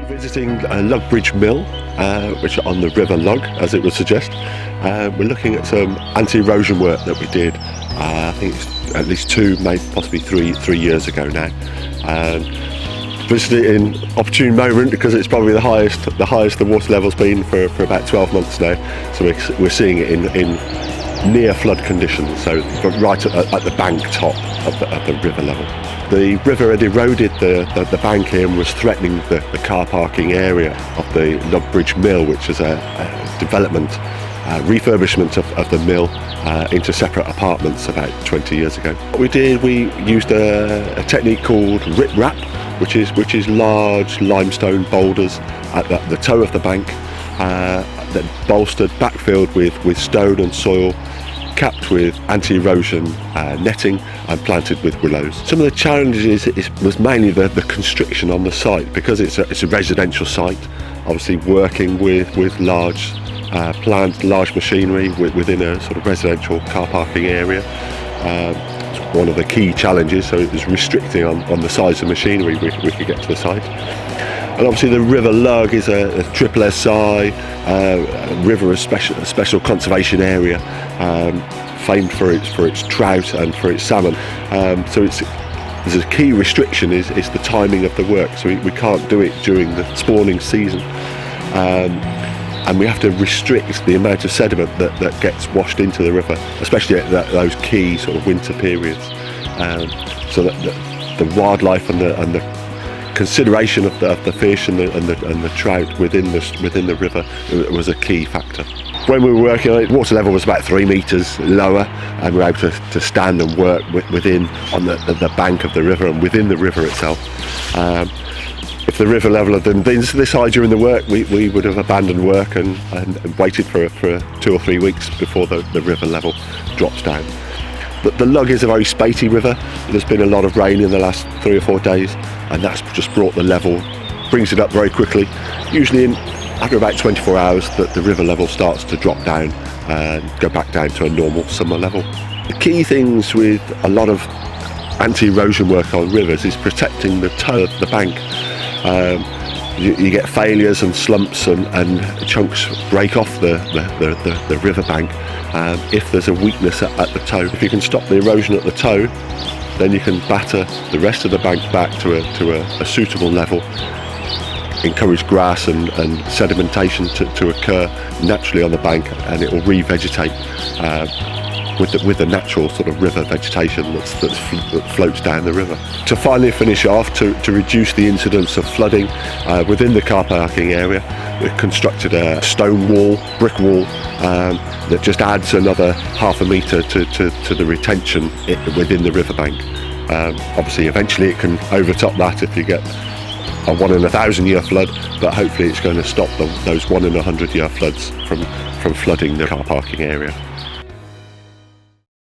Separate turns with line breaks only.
Visiting Lugg Mill, which is on the River Lugg, as it would suggest. We're looking at some anti-erosion work that we did, I think it's at least 2, maybe possibly 3 years ago now. Visited it in opportune moment because it's probably the highest the water level's been for about 12 months now. So we're seeing it in near flood conditions, so right at the bank top of the river level. The river had eroded the bank here and was threatening the car parking area of the Lugg Mill, which is a development, refurbishment of the mill into separate apartments about 20 years ago. What we did, we used a technique called rip-wrap, which is large limestone boulders at the toe of the bank, then bolstered, backfilled with stone and soil, capped with anti-erosion netting and planted with willows. Some of the challenges was mainly the constriction on the site, because it's a residential site, obviously working with large plants, large machinery within a sort of residential car parking area. It's one of the key challenges, so it was restricting on the size of machinery we could get to the site. And obviously the River Lugg is a triple SI river, a special conservation area, famed for its trout and for its salmon. So there's a key restriction is the timing of the work. So we can't do it during the spawning season, and we have to restrict the amount of sediment that gets washed into the river, especially at those key sort of winter periods, so that the wildlife and the consideration of the fish and the trout within the river was a key factor. When we were working on it, water level was about 3 metres lower, and we were able to stand and work within on the bank of the river and within the river itself. If the river level had been this high during the work, we would have abandoned work and waited for 2 or 3 weeks before the river level drops down. But the Lugg is a very spatey river. There's been a lot of rain in the last 3 or 4 days, and that's just brought the level, brings it up very quickly. Usually after about 24 hours the river level starts to drop down and go back down to a normal summer level. The key things with a lot of anti-erosion work on rivers is protecting the toe of the bank. You get failures and slumps and chunks break off the river bank if there's a weakness at the toe. If you can stop the erosion at the toe, then you can batter the rest of the bank back to a suitable level, encourage grass and sedimentation to occur naturally on the bank, and it will revegetate with the natural sort of river vegetation that floats down the river. To finally finish off, to reduce the incidence of flooding within the car parking area, we constructed a stone wall, brick wall, that just adds another ½ metre to the retention within the riverbank. Obviously eventually it can overtop that if you get a 1 in 1,000 year flood, but hopefully it's going to stop those 1 in 100 year floods from flooding the car parking area.